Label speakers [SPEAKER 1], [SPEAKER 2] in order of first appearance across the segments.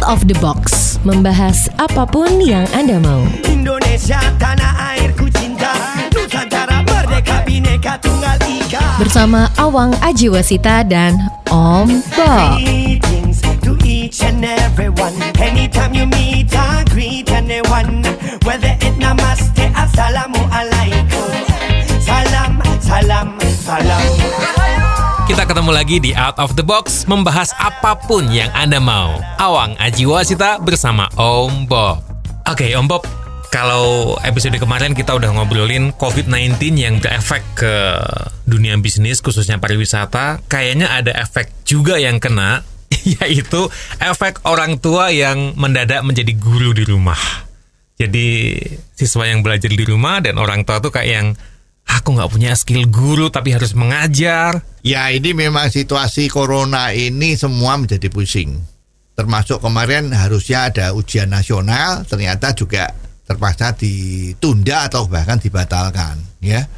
[SPEAKER 1] of the Box, membahas apapun yang Anda mau.
[SPEAKER 2] Indonesia tanah airku cinta, Nusantara merdeka bhinneka tunggal ika.
[SPEAKER 1] Bersama Awang Ajiwasita dan Om Bob.
[SPEAKER 2] Greetings to each and everyone. Anytime you meet, I greet anyone. Whether it namaste, assalamu alaikum. Salam, salam, salam.
[SPEAKER 3] Kita ketemu lagi di Out of the Box, membahas apapun yang Anda mau. Awang Ajiwasita bersama Om Bob. Oke, Om Bob, kalau episode kemarin kita udah ngobrolin COVID-19 yang berefek ke dunia bisnis, khususnya pariwisata, kayaknya ada efek juga yang kena, yaitu efek orang tua yang mendadak menjadi guru di rumah. Jadi siswa yang belajar di rumah dan orang tua tuh kayak yang, aku nggak punya skill guru tapi harus mengajar.
[SPEAKER 4] Ya, ini memang situasi corona ini semua menjadi pusing. Termasuk kemarin harusnya ada ujian nasional, ternyata juga terpaksa ditunda atau bahkan dibatalkan, ya.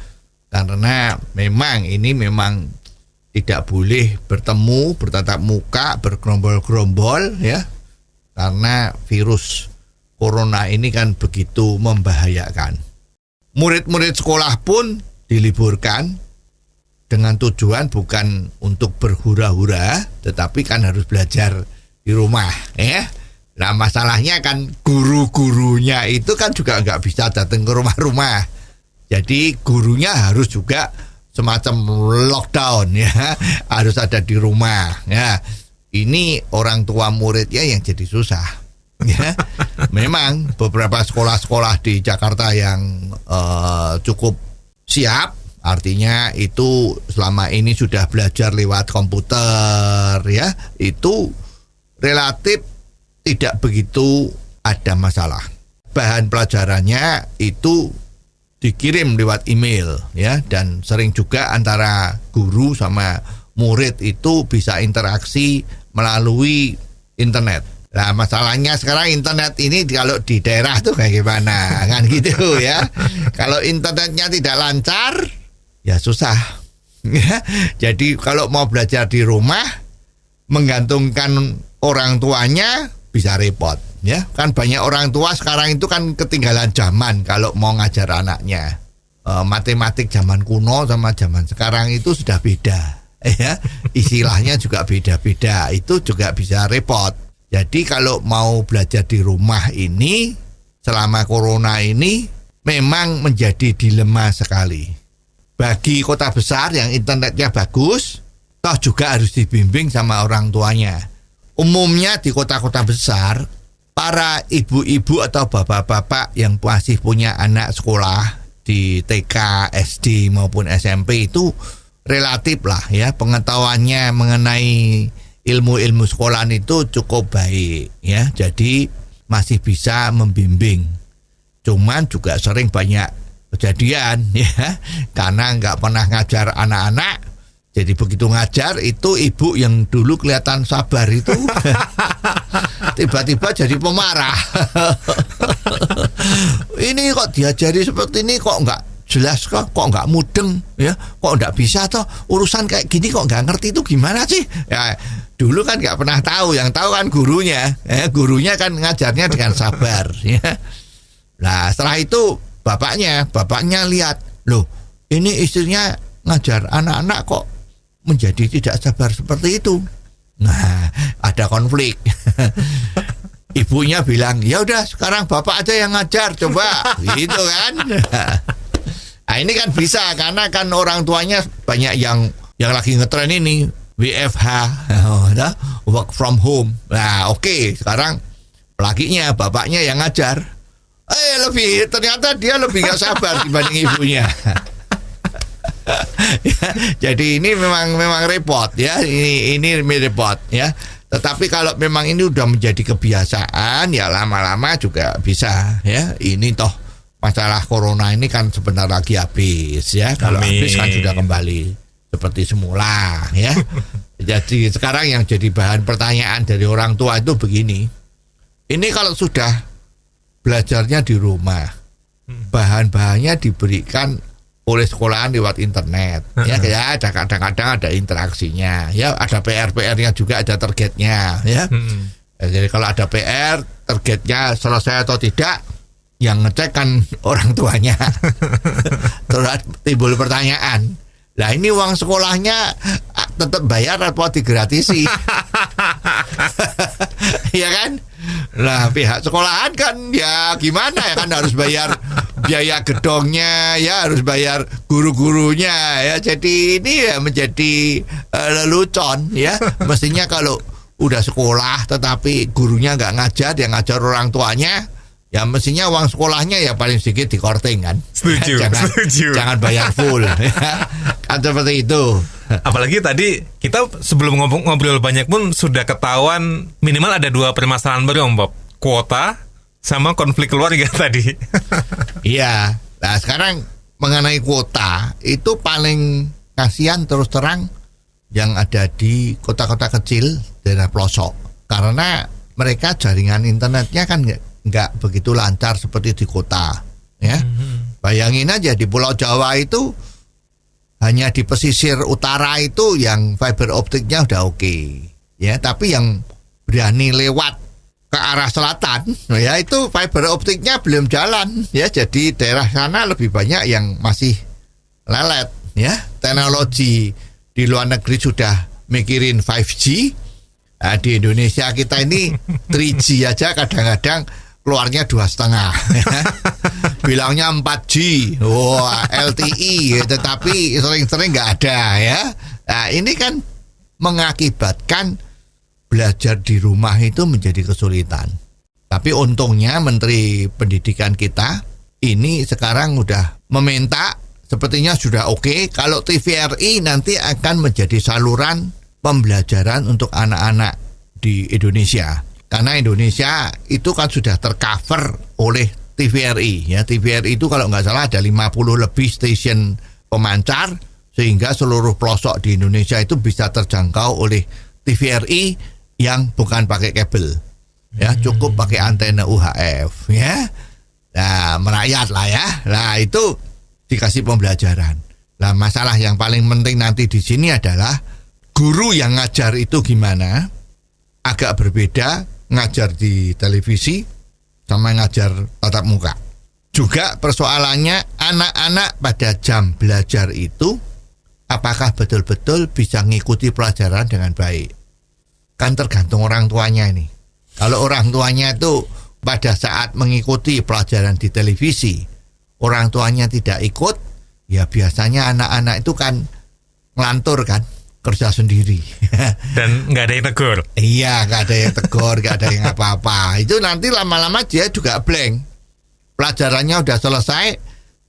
[SPEAKER 4] Karena memang tidak boleh bertemu, bertatap muka, bergerombol-gerombol, ya. Karena virus corona ini kan begitu membahayakan. Murid-murid sekolah pun diliburkan dengan tujuan bukan untuk berhura-hura, tetapi kan harus belajar di rumah, ya. Nah, masalahnya kan guru-gurunya itu kan juga nggak bisa datang ke rumah-rumah. Jadi gurunya harus juga semacam lockdown, ya, harus ada di rumah. Ya, ini orang tua muridnya yang jadi susah. Ya, memang beberapa sekolah-sekolah di Jakarta yang cukup siap, artinya itu selama ini sudah belajar lewat komputer, ya, itu relatif tidak begitu ada masalah. Bahan pelajarannya itu dikirim lewat email, ya, dan sering juga antara guru sama murid itu bisa interaksi melalui internet. Nah, masalahnya sekarang internet ini kalau di daerah tuh kayak gimana, kan gitu, ya. Kalau internetnya tidak lancar, ya susah. Jadi kalau mau belajar di rumah, menggantungkan orang tuanya bisa repot, ya. Kan banyak orang tua sekarang itu kan ketinggalan zaman kalau mau ngajar anaknya. Matematik zaman kuno sama zaman sekarang itu sudah beda, ya. Istilahnya juga beda-beda, itu juga bisa repot. Jadi kalau mau belajar di rumah ini selama corona ini memang menjadi dilema sekali. Bagi kota besar yang internetnya bagus, toh juga harus dibimbing sama orang tuanya. Umumnya di kota-kota besar, para ibu-ibu atau bapak-bapak yang masih punya anak sekolah di TK, SD maupun SMP itu relatif lah, ya, pengetahuannya mengenai ilmu-ilmu sekolah itu cukup baik, ya. Jadi masih bisa membimbing. Cuman juga sering banyak kejadian, ya, karena nggak pernah ngajar anak-anak. Jadi begitu ngajar itu ibu yang dulu kelihatan sabar itu tiba-tiba jadi pemarah. Ini kok diajari seperti ini kok nggak jelas, kok nggak mudeng, ya, kok nggak bisa toh urusan kayak gini kok nggak ngerti itu gimana sih, ya. Dulu kan nggak pernah tahu, yang tahu kan gurunya, gurunya kan ngajarnya dengan sabar, ya. Nah, setelah itu bapaknya lihat, loh, ini istrinya ngajar anak-anak kok menjadi tidak sabar seperti itu. Nah, ada konflik. Ibunya bilang, ya udah sekarang bapak aja yang ngajar, coba, gitu kan. Nah, ini kan bisa karena kan orang tuanya banyak yang lagi ngetren ini WFH, work from home. Nah, oke, sekarang lakinya, bapaknya yang ngajar. Ternyata dia lebih gak sabar dibanding ibunya. Ya, jadi ini memang repot, ya. Ini repot, ya. Tetapi kalau memang ini udah menjadi kebiasaan, ya lama-lama juga bisa, ya. Ini toh masalah corona ini kan sebentar lagi habis, ya. Kalau habis kan sudah kembali seperti semula, ya. Jadi sekarang yang jadi bahan pertanyaan dari orang tua itu begini. Ini kalau sudah belajarnya di rumah, bahan-bahannya diberikan oleh sekolahan lewat internet, ya, kadang-kadang ada interaksinya, ya, ada PR-nya juga, ada targetnya, ya. Jadi kalau ada PR, targetnya selesai atau tidak, yang ngecek kan orang tuanya. Terus timbul pertanyaan, lah ini uang sekolahnya tetap bayar atau digratisi? Ya kan? Lah pihak sekolahan kan ya gimana ya, kan harus bayar biaya gedongnya, ya harus bayar guru-gurunya ya. Jadi ini ya menjadi lelucon ya. Mestinya kalau udah sekolah tetapi gurunya nggak ngajar, yang ngajar orang tuanya, ya mestinya uang sekolahnya ya paling sedikit di-korting kan.
[SPEAKER 3] Setuju, setuju.
[SPEAKER 4] Jangan bayar full. Kan seperti itu.
[SPEAKER 3] Apalagi tadi kita sebelum ngobrol banyak pun sudah ketahuan minimal ada 2 permasalahan baru, Om Bob. Kuota sama konflik keluarga tadi.
[SPEAKER 4] Iya. Nah sekarang mengenai kuota itu paling kasihan terus terang yang ada di kota-kota kecil, daerah pelosok. Karena mereka jaringan internetnya kan nggak begitu lancar seperti di kota. Ya. Bayangin aja di Pulau Jawa itu hanya di pesisir utara itu yang fiber optiknya udah oke. Ya, tapi yang berani lewat ke arah selatan, ya itu fiber optiknya belum jalan. Ya, jadi daerah sana lebih banyak yang masih lelet. Ya, teknologi di luar negeri sudah mikirin 5G. Nah, di Indonesia kita ini 3G aja kadang-kadang keluarnya 2,5. Bilangnya 4G, wah LTE, tetapi sering-sering nggak ada ya. Nah ini kan mengakibatkan belajar di rumah itu menjadi kesulitan. Tapi untungnya Menteri Pendidikan kita ini sekarang udah meminta, sepertinya sudah oke, kalau TVRI nanti akan menjadi saluran pembelajaran untuk anak-anak di Indonesia. Karena Indonesia itu kan sudah tercover oleh TVRI. Ya, TVRI itu kalau nggak salah ada 50 lebih stasiun pemancar, sehingga seluruh pelosok di Indonesia itu bisa terjangkau oleh TVRI yang bukan pakai kabel. Ya, cukup pakai antena UHF. Ya, nah merayat lah ya. Nah itu dikasih pembelajaran. Nah masalah yang paling penting nanti di sini adalah guru yang ngajar itu gimana. Agak berbeda ngajar di televisi sama ngajar tatap muka. Juga persoalannya anak-anak pada jam belajar itu apakah betul-betul bisa ngikuti pelajaran dengan baik. Kan tergantung orang tuanya ini. Kalau orang tuanya itu pada saat mengikuti pelajaran di televisi, orang tuanya tidak ikut, ya biasanya anak-anak itu kan ngelantur kan, kerja sendiri.
[SPEAKER 3] Dan nggak ada yang tegur.
[SPEAKER 4] Iya, nggak ada yang tegur, nggak ada yang apa-apa. Itu nanti lama-lama dia juga blank. Pelajarannya udah selesai,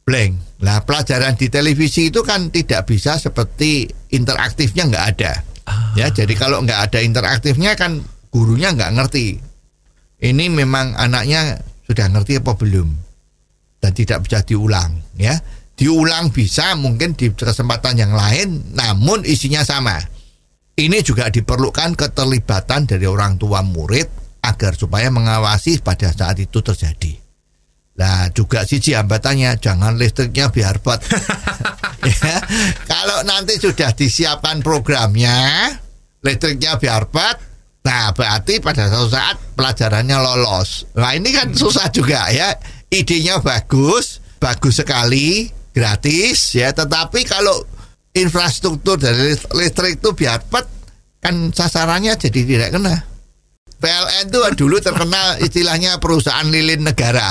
[SPEAKER 4] blank. Nah, pelajaran di televisi itu kan tidak bisa seperti interaktifnya nggak ada. Ya, jadi kalau nggak ada interaktifnya kan gurunya nggak ngerti. Ini memang anaknya sudah ngerti apa belum, dan tidak bisa diulang. Ya, diulang bisa mungkin di kesempatan yang lain, namun isinya sama. Ini juga diperlukan keterlibatan dari orang tua murid agar supaya mengawasi pada saat itu terjadi. Nah juga siji hambatannya, jangan listriknya biar pot. Ya, kalau nanti sudah disiapkan programnya, listriknya biar pot, nah berarti pada suatu saat pelajarannya lolos. Nah ini kan susah juga ya. Idenya bagus sekali, gratis ya, tetapi kalau infrastruktur dari listrik itu biar pot, kan sasarannya jadi tidak kena. PLN itu dulu terkenal istilahnya perusahaan lilin negara.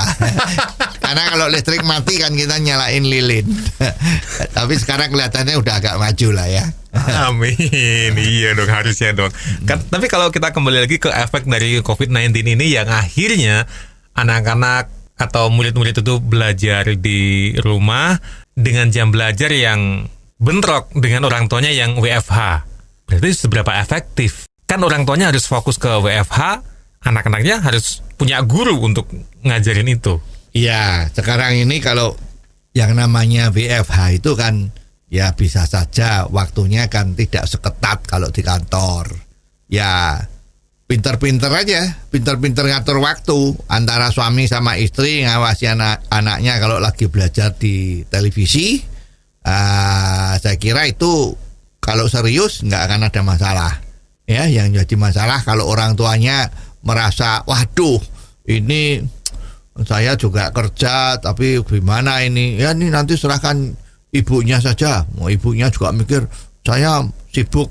[SPEAKER 4] Karena kalau listrik mati kan kita nyalain lilin. Tapi sekarang kelihatannya udah agak maju lah ya.
[SPEAKER 3] Amin. Iya dong, harusnya dong. Tapi kalau kita kembali lagi ke efek dari COVID-19 ini yang akhirnya anak-anak atau murid-murid itu belajar di rumah dengan jam belajar yang bentrok dengan orang tuanya yang WFH. Berarti seberapa efektif? Kan orang tuanya harus fokus ke WFH, anak-anaknya harus punya guru untuk ngajarin itu.
[SPEAKER 4] Iya, sekarang ini kalau yang namanya WFH itu kan ya bisa saja waktunya kan tidak seketat kalau di kantor. Ya pinter-pinter aja, pinter-pinter ngatur waktu antara suami sama istri ngawasi anak-anaknya kalau lagi belajar di televisi. Saya kira itu kalau serius nggak akan ada masalah. Ya, yang jadi masalah kalau orang tuanya merasa waduh ini saya juga kerja tapi gimana ini, ya ini nanti serahkan ibunya saja. Ibunya juga mikir saya sibuk,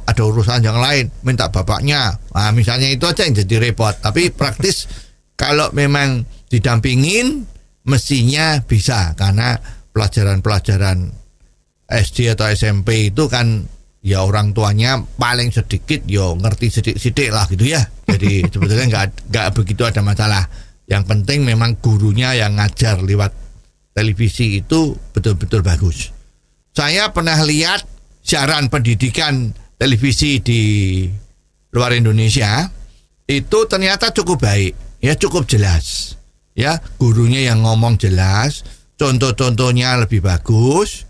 [SPEAKER 4] ada urusan yang lain, minta bapaknya. Nah, misalnya itu aja yang jadi repot. Tapi praktis kalau memang didampingin mestinya bisa, karena pelajaran-pelajaran SD atau SMP itu kan ya orang tuanya paling sedikit yo ngerti sidik-sidik lah gitu ya. Jadi sebetulnya nggak begitu ada masalah. Yang penting memang gurunya yang ngajar lewat televisi itu betul-betul bagus. Saya pernah lihat siaran pendidikan televisi di luar Indonesia, itu ternyata cukup baik, ya cukup jelas. Ya, gurunya yang ngomong jelas, contoh-contohnya lebih bagus,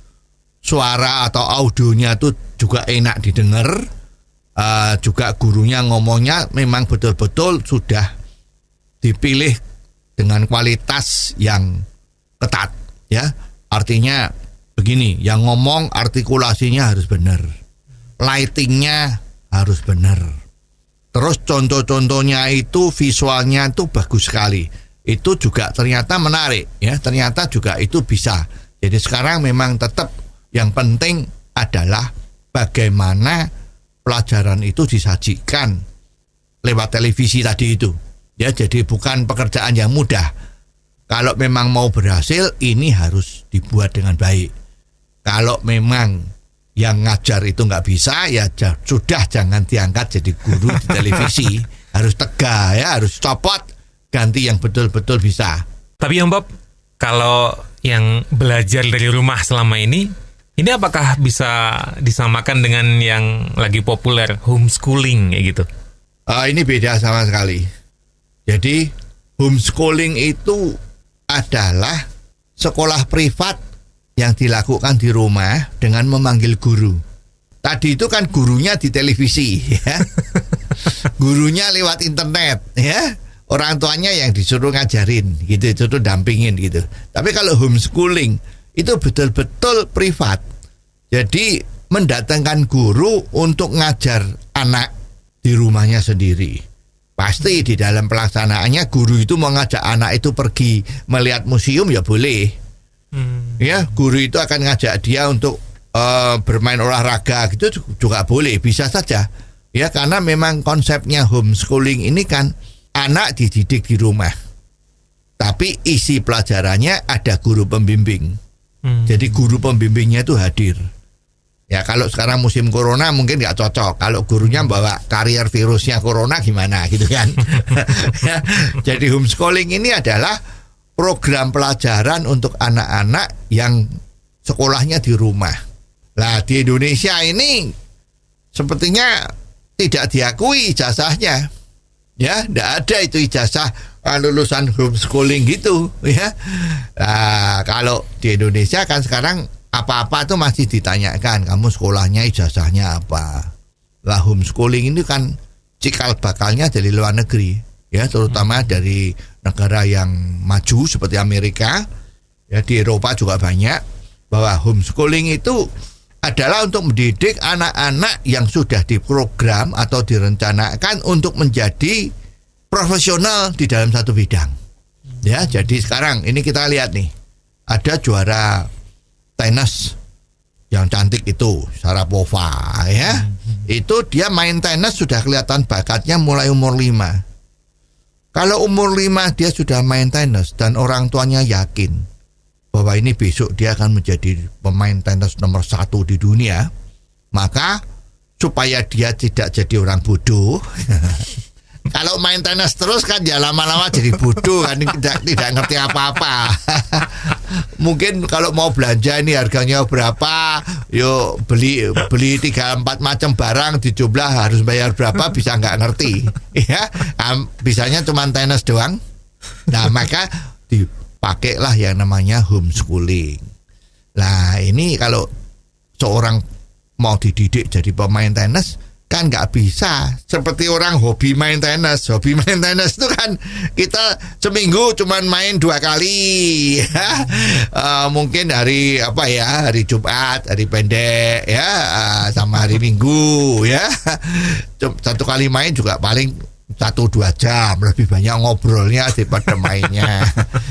[SPEAKER 4] suara atau audionya itu juga enak didengar, juga gurunya ngomongnya memang betul-betul sudah dipilih dengan kualitas yang ketat, ya. Artinya begini, yang ngomong artikulasinya harus benar, lightingnya harus benar, terus contoh-contohnya itu visualnya itu bagus sekali. Itu juga ternyata menarik, ya, ternyata juga itu bisa. Jadi sekarang memang tetap yang penting adalah bagaimana pelajaran itu disajikan lewat televisi tadi itu, ya. Jadi bukan pekerjaan yang mudah. Kalau memang mau berhasil, ini harus dibuat dengan baik. Kalau memang yang ngajar itu nggak bisa, ya sudah jangan diangkat jadi guru di televisi. Harus tegak, ya, harus copot, ganti yang betul-betul bisa.
[SPEAKER 3] Tapi Om Bob, kalau yang belajar dari rumah selama ini apakah bisa disamakan dengan yang lagi populer homeschooling kayak gitu?
[SPEAKER 4] Ini beda sama sekali. Jadi homeschooling itu adalah sekolah privat yang dilakukan di rumah dengan memanggil guru. Tadi itu kan gurunya di televisi, ya. Gurunya lewat internet, ya. Orang tuanya yang disuruh ngajarin gitu, disuruh dampingin gitu. Tapi kalau homeschooling itu betul-betul privat. Jadi mendatangkan guru untuk ngajar anak di rumahnya sendiri. Pasti di dalam pelaksanaannya guru itu mau ngajak anak itu pergi melihat museum ya boleh. Ya, guru itu akan ngajak dia untuk bermain olahraga gitu juga boleh, bisa saja. Ya, karena memang konsepnya homeschooling ini kan anak dididik di rumah, tapi isi pelajarannya ada guru pembimbing. Jadi guru pembimbingnya itu hadir. Ya, kalau sekarang musim corona mungkin nggak cocok. Kalau gurunya bawa karier virusnya corona gimana gitu kan. Ya, jadi homeschooling ini adalah program pelajaran untuk anak-anak yang sekolahnya di rumah. Nah, di Indonesia ini sepertinya tidak diakui ijazahnya. Ya, tidak ada itu ijazah lulusan homeschooling gitu, ya. Nah, kalau di Indonesia kan sekarang apa-apa tuh masih ditanyakan, kamu sekolahnya ijazahnya apa. Lah, homeschooling ini kan cikal bakalnya dari luar negeri, ya, terutama dari negara yang maju seperti Amerika, ya, di Eropa juga banyak, bahwa homeschooling itu adalah untuk mendidik anak-anak yang sudah diprogram atau direncanakan untuk menjadi profesional di dalam satu bidang. Ya, jadi sekarang ini kita lihat nih, ada juara tenis yang cantik itu, Sharapova, ya. Itu dia main tenis sudah kelihatan bakatnya mulai umur 5. Kalau umur 5 dia sudah main tenis dan orang tuanya yakin bahwa ini besok dia akan menjadi pemain tenis nomor 1 di dunia, maka supaya dia tidak jadi orang bodoh, kalau main tenis terus kan ya lama-lama jadi bodoh kan, tidak ngerti apa-apa. Mungkin kalau mau belanja ini harganya berapa, yuk beli 3-4 macam barang dijumlah harus bayar berapa, bisa nggak ngerti, ya. Bisanya cuma tenis doang. Nah, maka pakailah yang namanya homeschooling. Nah, ini kalau seorang mau dididik jadi pemain tenis kan nggak bisa seperti orang hobi main tenis. Hobi main tenis itu kan kita seminggu cuman main 2 kali, ya. Mungkin hari hari Jumat, hari pendek, ya, sama hari Minggu, ya. 1 kali main juga paling 1-2 jam, lebih banyak ngobrolnya daripada mainnya.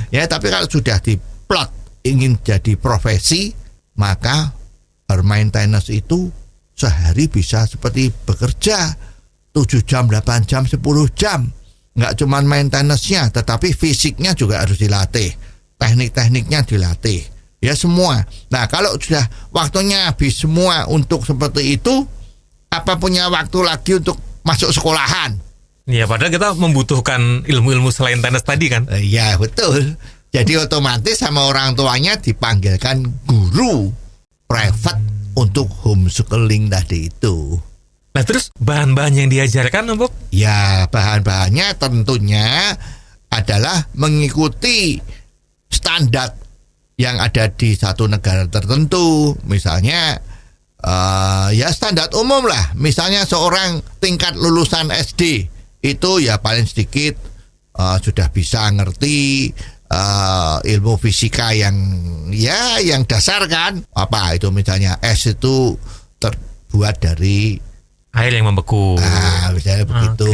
[SPEAKER 4] Ya, tapi kalau sudah diplot ingin jadi profesi, maka bermain tenis itu sehari bisa seperti bekerja 7 jam, 8 jam, 10 jam. Nggak cuma main tenisnya, tetapi fisiknya juga harus dilatih, teknik-tekniknya dilatih, ya semua. Nah, kalau sudah waktunya habis semua untuk seperti itu, apa punya waktu lagi untuk masuk sekolahan?
[SPEAKER 3] Ya, padahal kita membutuhkan ilmu-ilmu selain tenis tadi kan?
[SPEAKER 4] Iya, betul. Jadi otomatis sama orang tuanya dipanggilkan guru private untuk homeschooling tadi itu.
[SPEAKER 3] Nah, terus bahan-bahan yang diajarkan, Bob?
[SPEAKER 4] Ya, bahan-bahannya tentunya adalah mengikuti standar yang ada di satu negara tertentu. Misalnya, ya standar umum lah. Misalnya seorang tingkat lulusan SD itu ya paling sedikit sudah bisa ngerti ilmu fisika yang dasar kan. Apa itu misalnya es itu terbuat dari
[SPEAKER 3] air yang membeku.
[SPEAKER 4] Misalnya begitu.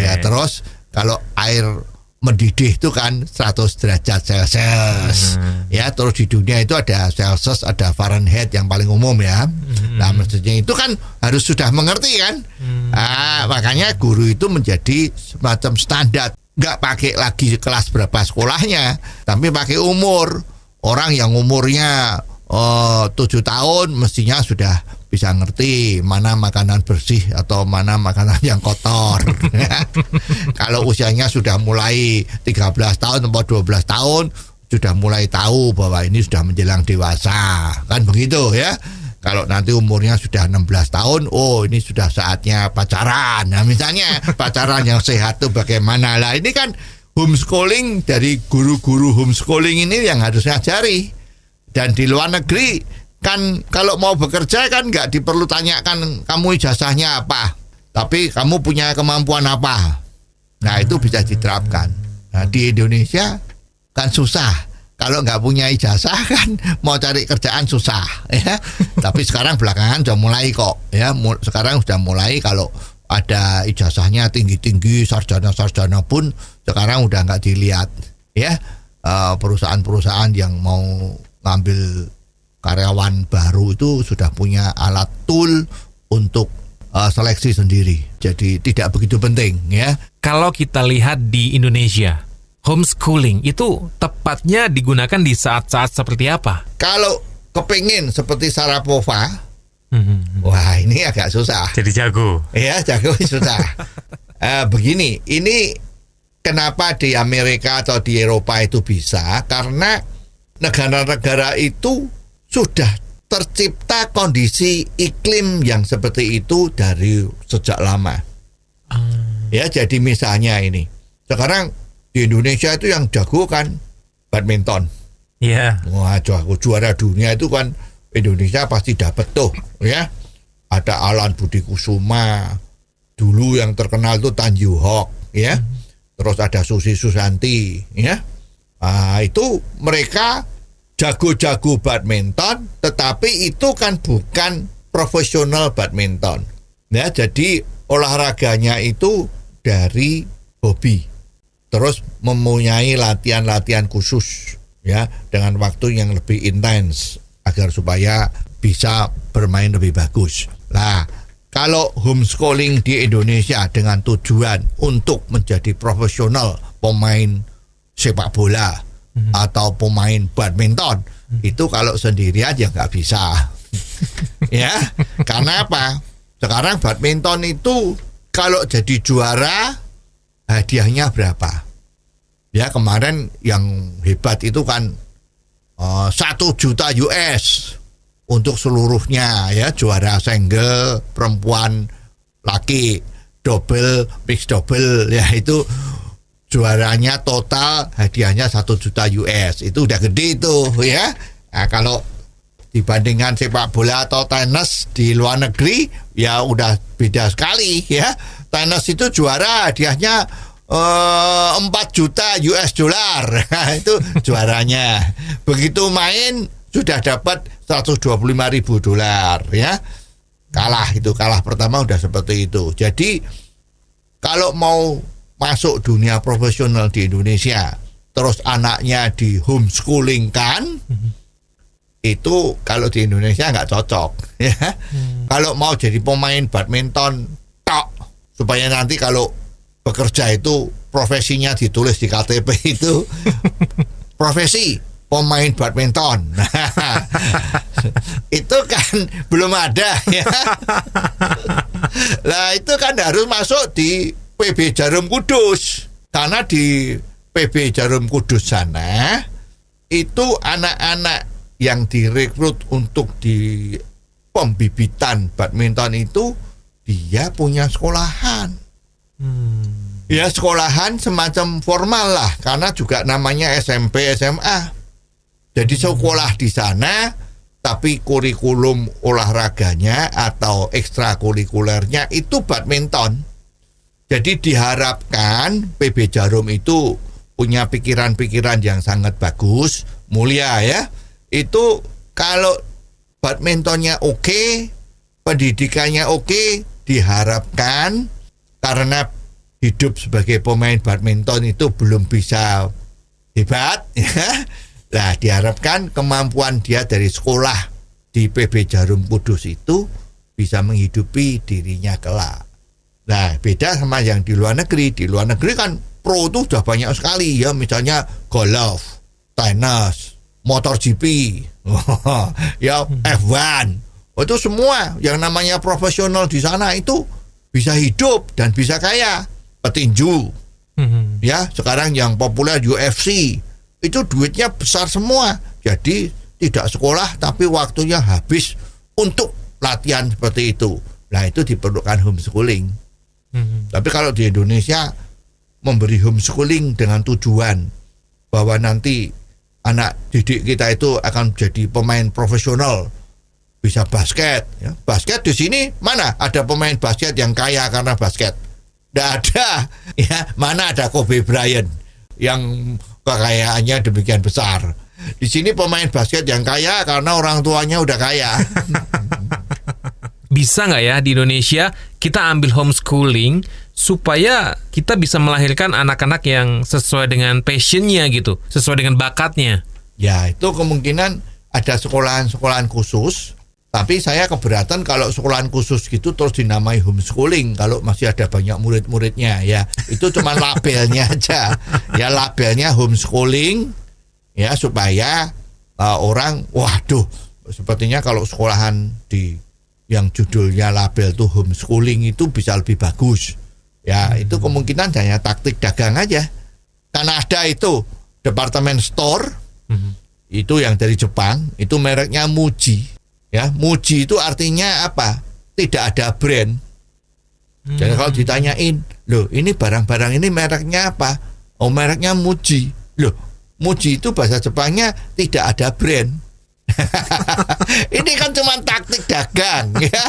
[SPEAKER 4] Ya, terus kalau air mendidih itu kan 100 derajat Celcius. Ya, terus di dunia itu ada Celsius, ada Fahrenheit yang paling umum ya. Nah, maksudnya itu kan harus sudah mengerti kan. Makanya guru itu menjadi semacam standar. Nggak pakai lagi kelas berapa sekolahnya, tapi pakai umur. Orang yang umurnya 7 tahun mestinya sudah bisa ngerti mana makanan bersih atau mana makanan yang kotor. Kalau usianya sudah mulai 13 tahun atau 12 tahun, sudah mulai tahu bahwa ini sudah menjelang dewasa. Kan begitu ya. Kalau nanti umurnya sudah 16 tahun, oh ini sudah saatnya pacaran. Nah, misalnya pacaran yang sehat itu bagaimana? Lah ini kan homeschooling, dari guru-guru homeschooling ini yang harus ngajari. Dan di luar negeri kan kalau mau bekerja kan nggak diperlu tanyakan kamu ijazahnya apa, tapi kamu punya kemampuan apa. Nah, itu bisa diterapkan. Nah, di Indonesia kan susah. Kalau nggak punya ijazah kan mau cari kerjaan susah ya. Tapi sekarang belakangan sudah mulai kok ya. Sekarang sudah mulai kalau ada ijazahnya tinggi-tinggi, sarjana-sarjana pun sekarang udah nggak dilihat ya. Perusahaan-perusahaan yang mau ngambil karyawan baru itu sudah punya alat tool untuk seleksi sendiri. Jadi tidak begitu penting ya.
[SPEAKER 3] Kalau kita lihat di Indonesia, homeschooling itu tepatnya digunakan di saat-saat seperti apa?
[SPEAKER 4] Kalau kepingin seperti Sharapova, wah ini agak susah.
[SPEAKER 3] Jadi jago.
[SPEAKER 4] Ya, jago susah. Begini, ini kenapa di Amerika atau di Eropa itu bisa? Karena negara-negara itu sudah tercipta kondisi iklim yang seperti itu dari sejak lama. Ya, jadi misalnya ini. Sekarang di Indonesia itu yang jago kan badminton.
[SPEAKER 3] Iya.
[SPEAKER 4] Wah, jago juara dunia itu kan Indonesia pasti dapat tuh, ya. Ada Alan Budi Kusuma. Dulu yang terkenal itu Tan Yu Hok, ya. Terus ada Susi Susanti, ya. Itu mereka jago-jago badminton, tetapi itu kan bukan profesional badminton. Ya, jadi olahraganya itu dari hobi. Terus mempunyai latihan-latihan khusus ya dengan waktu yang lebih intens agar supaya bisa bermain lebih bagus. Nah, kalau homeschooling di Indonesia dengan tujuan untuk menjadi profesional pemain sepak bola atau pemain badminton, itu kalau sendirian ya nggak bisa. Ya, karena apa? Sekarang badminton itu kalau jadi juara hadiahnya berapa? Ya, kemarin yang hebat itu kan 1 juta US untuk seluruhnya ya, juara single, perempuan, laki, double, mixed double ya, itu juaranya total hadiahnya 1 juta US. Itu udah gede itu ya. Nah, kalau dibandingkan sepak bola atau tenis di luar negeri ya udah beda sekali ya. Tenis itu juara hadiahnya 4 juta US dollar. Nah, itu juaranya. Begitu main sudah dapat 125.000 dolar ya. Kalah pertama udah seperti itu. Jadi kalau mau masuk dunia profesional di Indonesia, terus anaknya di homeschooling kan, itu kalau di Indonesia nggak cocok. Ya. Kalau mau jadi pemain badminton, tok, supaya nanti kalau bekerja itu profesinya ditulis di KTP itu profesi pemain badminton. Itu kan belum ada ya. Lah itu kan harus masuk di PB Jarum Kudus. Karena di PB Jarum Kudus sana itu anak-anak yang direkrut untuk di pembibitan badminton itu dia punya sekolahan. Ya sekolahan semacam formal lah, karena juga namanya SMP SMA. Jadi sekolah di sana, tapi kurikulum olahraganya atau ekstrakurikulernya itu badminton. Jadi diharapkan PB Jarum itu punya pikiran-pikiran yang sangat bagus, mulia ya. Itu kalau badmintonnya oke, pendidikannya oke, diharapkan karena hidup sebagai pemain badminton itu belum bisa hebat ya. Nah, diharapkan kemampuan dia dari sekolah di PB Jarum Kudus itu bisa menghidupi dirinya kelak. Nah, beda sama yang di luar negeri. Di luar negeri kan pro itu sudah banyak sekali ya, misalnya golf, tenis, MotoGP, ya F1. Itu semua yang namanya profesional di sana itu bisa hidup dan bisa kaya. Petinju, ya sekarang yang populer UFC. Itu duitnya besar semua. Jadi tidak sekolah tapi waktunya habis untuk latihan seperti itu. Nah itu diperlukan homeschooling. Tapi kalau di Indonesia memberi homeschooling dengan tujuan bahwa nanti anak didik kita itu akan jadi pemain profesional, bisa basket. Ya. Basket di sini mana ada pemain basket yang kaya karena basket? Tidak ada. Ya, mana ada Kobe Bryant yang kekayaannya demikian besar. Di sini pemain basket yang kaya karena orang tuanya udah kaya.
[SPEAKER 3] Bisa nggak ya di Indonesia kita ambil homeschooling supaya kita bisa melahirkan anak-anak yang sesuai dengan passionnya gitu, sesuai dengan bakatnya?
[SPEAKER 4] Ya itu kemungkinan ada sekolahan-sekolahan khusus. Tapi saya keberatan kalau sekolahan khusus gitu terus dinamai homeschooling kalau masih ada banyak murid-muridnya ya. Itu cuma labelnya aja. Ya labelnya homeschooling ya supaya orang waduh sepertinya kalau sekolahan di yang judulnya label tuh homeschooling itu bisa lebih bagus. Ya itu kemungkinan hanya taktik dagang aja. Karena ada itu departemen store itu yang dari Jepang, itu mereknya Muji. Ya, Muji itu artinya apa? Tidak ada brand. Jadi kalau ditanyain, loh ini barang-barang ini mereknya apa? Oh mereknya Muji. Loh Muji itu bahasa Jepangnya tidak ada brand. Ini kan cuma taktik dagang ya.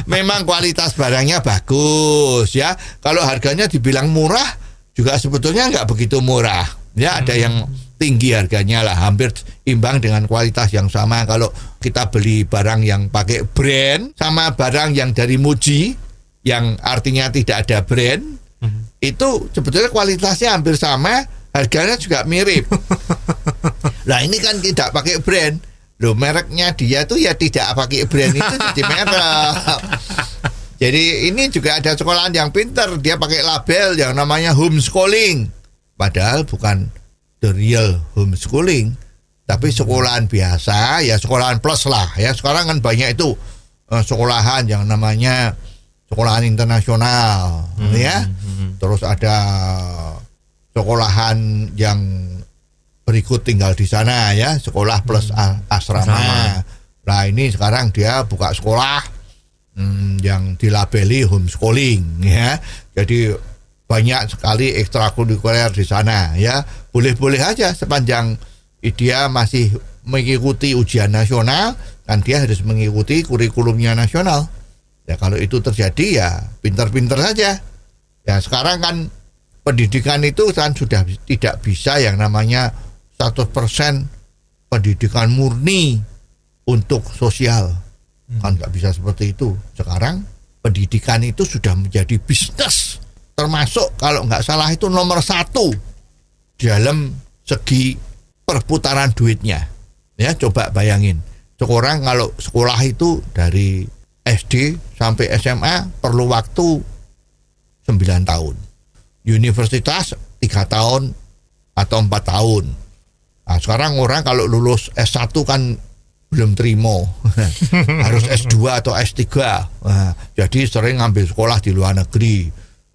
[SPEAKER 4] Memang kualitas barangnya bagus ya. Kalau harganya dibilang murah juga sebetulnya nggak begitu murah. Ya ada yang tinggi harganya lah, hampir imbang dengan kualitas yang sama. Kalau kita beli barang yang pakai brand sama barang yang dari Muji yang artinya tidak ada brand, itu sebetulnya kualitasnya hampir sama, harganya juga mirip. Nah ini kan tidak pakai brand. Loh mereknya dia tuh ya tidak pakai brand itu jadi merek. Jadi ini juga ada sekolahan yang pinter, dia pakai label yang namanya homeschooling. Padahal bukan the real homeschooling, tapi sekolahan biasa, ya sekolahan plus lah. Ya sekarang kan banyak itu sekolahan yang namanya sekolahan internasional, ya. Terus ada sekolahan yang berikut tinggal di sana, ya sekolah plus asrama. Nah ini sekarang dia buka sekolah yang dilabeli homeschooling, ya. Jadi banyak sekali ekstrakurikuler di sana ya. Boleh-boleh aja sepanjang dia masih mengikuti ujian nasional, kan dia harus mengikuti kurikulumnya nasional. Ya kalau itu terjadi ya pinter-pinter saja. Ya sekarang kan pendidikan itu kan sudah tidak bisa yang namanya 100% pendidikan murni untuk sosial. Kan nggak bisa seperti itu. Sekarang pendidikan itu sudah menjadi bisnis termasuk kalau nggak salah itu nomor 1 dalam segi perputaran duitnya. Ya, coba bayangin. Seorang kalau sekolah itu dari SD sampai SMA perlu waktu 9 tahun. Universitas 3 tahun atau 4 tahun. Nah, sekarang orang kalau lulus S1 kan belum terima. Harus S2 atau S3. Nah, jadi sering ngambil sekolah di luar negeri.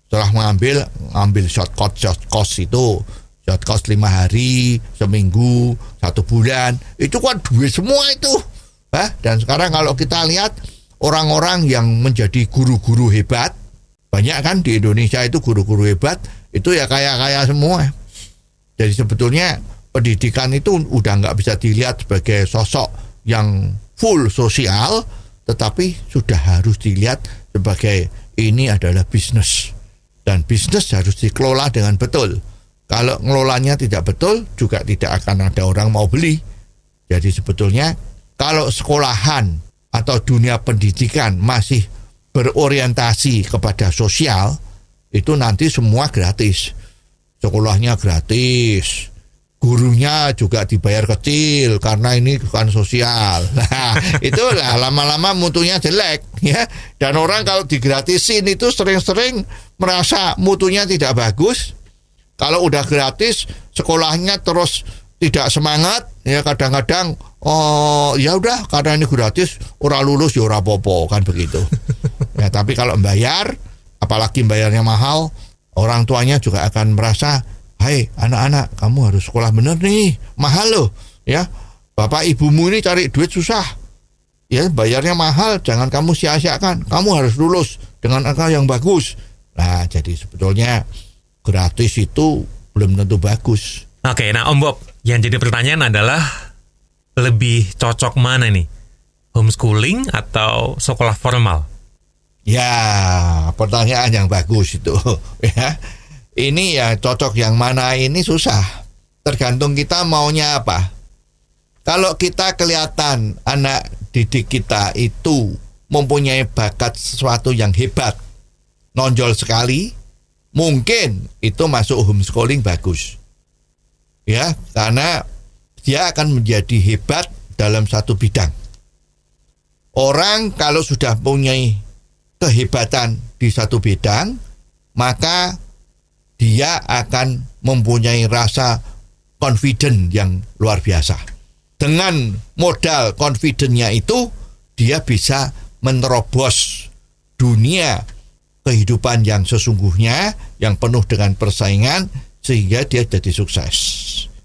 [SPEAKER 4] Setelah ngambil short course itu, short course 5 hari, seminggu, 1 bulan, itu kan duit semua itu. Dan sekarang kalau kita lihat orang-orang yang menjadi guru-guru hebat, banyak kan di Indonesia itu guru-guru hebat, itu ya kaya-kaya semua. Jadi sebetulnya pendidikan itu udah nggak bisa dilihat sebagai sosok yang full sosial, tetapi sudah harus dilihat sebagai ini adalah bisnis. Dan bisnis harus dikelola dengan betul. Kalau ngelolanya tidak betul, juga tidak akan ada orang mau beli. Jadi sebetulnya kalau sekolahan atau dunia pendidikan masih berorientasi kepada sosial, itu nanti semua gratis. Sekolahnya gratis, gurunya juga dibayar kecil karena ini bukan sosial. Nah, itulah lama-lama mutunya jelek, ya. Dan orang kalau digratisin itu sering-sering merasa mutunya tidak bagus. Kalau udah gratis, sekolahnya terus tidak semangat, ya kadang-kadang ya udah karena ini gratis, ora lulus ya ora apa-apa, kan begitu. Ya, tapi kalau bayar, apalagi bayarnya mahal, orang tuanya juga akan merasa, "Hai anak-anak, kamu harus sekolah bener nih, mahal loh, ya. Bapak ibumu ini cari duit susah, ya bayarnya mahal, jangan kamu sia-siakan, kamu harus lulus dengan angka yang bagus." Nah, jadi sebetulnya gratis itu belum tentu bagus.
[SPEAKER 3] Oke, nah Om Bob, yang jadi pertanyaan adalah lebih cocok mana nih? Homeschooling atau sekolah formal?
[SPEAKER 4] Ya, pertanyaan yang bagus itu. Ya, ini ya cocok yang mana ini susah. Tergantung kita maunya apa. Kalau kita kelihatan anak didik kita itu mempunyai bakat sesuatu yang hebat, nonjol sekali, mungkin itu masuk homeschooling bagus. Ya, karena dia akan menjadi hebat dalam satu bidang. Orang kalau sudah punya kehebatan di satu bidang, maka dia akan mempunyai rasa confident yang luar biasa. Dengan modal confident-nya itu, dia bisa menerobos dunia kehidupan yang sesungguhnya, yang penuh dengan persaingan, sehingga dia jadi sukses.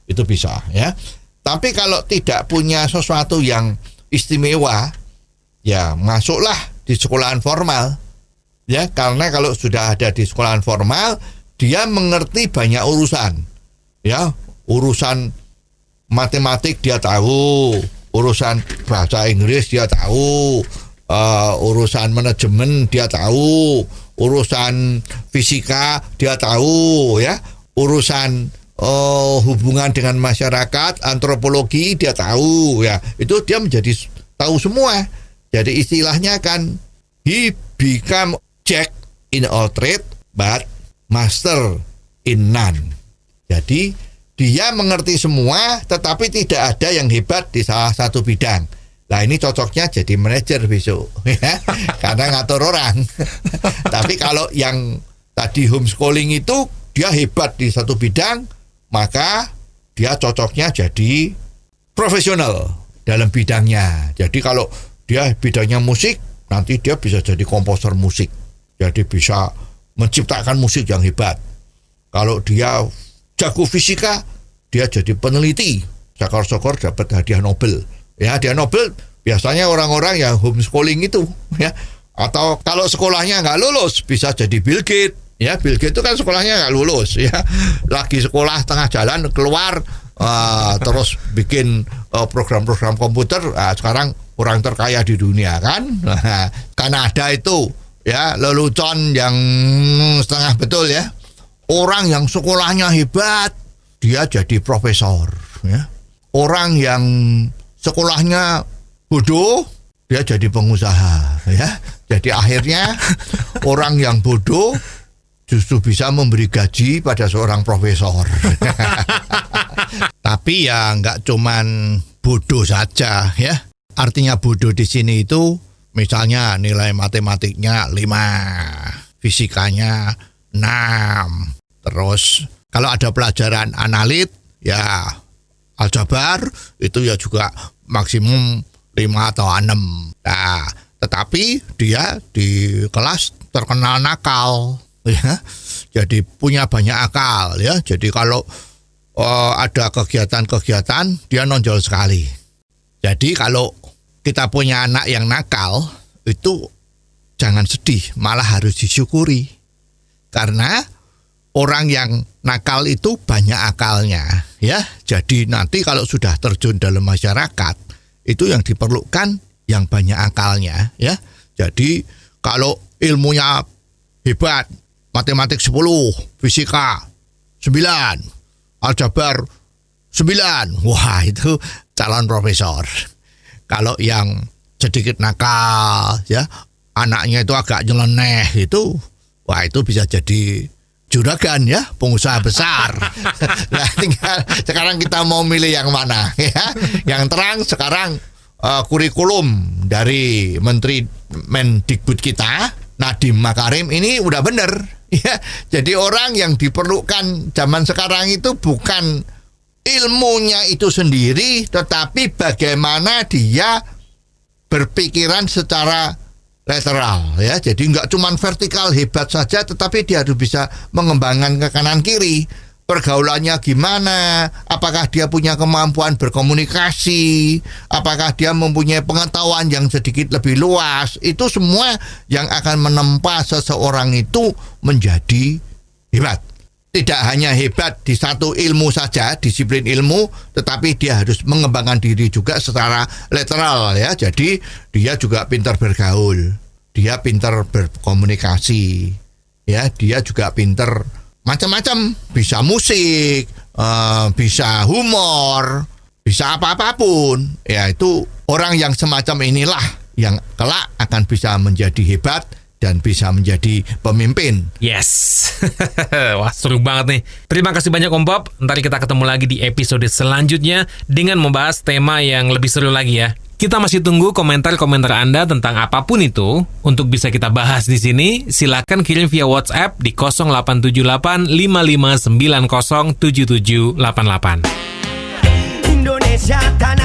[SPEAKER 4] Itu bisa, ya. Tapi kalau tidak punya sesuatu yang istimewa, ya masuklah di sekolahan formal. Ya, karena kalau sudah ada di sekolahan formal, dia mengerti banyak urusan. Ya, urusan matematik dia tahu, urusan bahasa Inggris dia tahu, urusan manajemen dia tahu, urusan fisika dia tahu, ya, urusan hubungan dengan masyarakat, antropologi dia tahu, ya. Itu dia menjadi tahu semua. Jadi istilahnya kan he become jack in all trade but master in none. Jadi dia mengerti semua tetapi tidak ada yang hebat di salah satu bidang. Nah, ini cocoknya jadi manajer besok, ya, karena ngatur orang. Tapi kalau yang tadi homeschooling itu dia hebat di satu bidang, maka dia cocoknya jadi profesional dalam bidangnya. Jadi kalau dia bidangnya musik, nanti dia bisa jadi komposer musik. Jadi bisa menciptakan musik yang hebat. Kalau dia jago fisika, dia jadi peneliti. Syukur-syukur dapat hadiah Nobel. Ya, hadiah Nobel biasanya orang-orang yang homeschooling itu, ya. Atau kalau sekolahnya nggak lulus, bisa jadi Bill Gates. Ya, Bill Gates itu kan sekolahnya nggak lulus, ya. Lagi sekolah tengah jalan keluar, terus bikin program-program komputer. Sekarang orang terkaya di dunia kan. Kanada itu, ya, lelucon yang setengah betul, ya. Orang yang sekolahnya hebat, dia jadi profesor, ya. Orang yang sekolahnya bodoh, dia jadi pengusaha, ya. Jadi akhirnya orang yang bodoh justru bisa memberi gaji pada seorang profesor. Tapi ya nggak cuman bodoh saja ya. Artinya bodoh di sini itu misalnya nilai matematiknya 5, fisikanya 6. Terus kalau ada pelajaran analit ya aljabar itu ya juga maksimum 5 atau 6. Nah, tetapi dia di kelas terkenal nakal ya. Jadi punya banyak akal ya. Jadi kalau ada kegiatan-kegiatan dia nonjol sekali. Jadi kalau kita punya anak yang nakal itu jangan sedih, malah harus disyukuri. Karena orang yang nakal itu banyak akalnya ya. Jadi nanti kalau sudah terjun dalam masyarakat itu yang diperlukan yang banyak akalnya ya. Jadi kalau ilmunya hebat, matematik 10, fisika 9, aljabar 9, wah itu calon profesor. Kalau yang sedikit nakal ya, anaknya itu agak nyeleneh itu, wah itu bisa jadi juragan ya, pengusaha besar. Nah, tinggal sekarang kita mau milih yang mana ya. Yang terang sekarang kurikulum dari Menteri Mendikbud kita, Nadiem Makarim ini udah bener ya. Jadi orang yang diperlukan zaman sekarang itu bukan ilmunya itu sendiri, tetapi bagaimana dia berpikiran secara lateral ya. Jadi nggak cuma vertikal hebat saja, tetapi dia harus bisa mengembangkan ke kanan kiri. Pergaulannya gimana? Apakah dia punya kemampuan berkomunikasi? Apakah dia mempunyai pengetahuan yang sedikit lebih luas? Itu semua yang akan menempa seseorang itu menjadi hebat. Tidak hanya hebat di satu ilmu saja, disiplin ilmu, tetapi dia harus mengembangkan diri juga secara lateral ya. Jadi dia juga pintar bergaul, dia pintar berkomunikasi, ya, dia juga pintar macam-macam, bisa musik, bisa humor, bisa apa-apapun. Ya itu orang yang semacam inilah yang kelak akan bisa menjadi hebat dan bisa menjadi pemimpin.
[SPEAKER 3] Yes. Wah, seru banget nih. Terima kasih banyak Om Bob. Ntar kita ketemu lagi di episode selanjutnya dengan membahas tema yang lebih seru lagi ya. Kita masih tunggu komentar-komentar Anda tentang apapun itu. Untuk bisa kita bahas di sini, silakan kirim via WhatsApp di 0878 5590 7788.
[SPEAKER 2] Indonesia tanah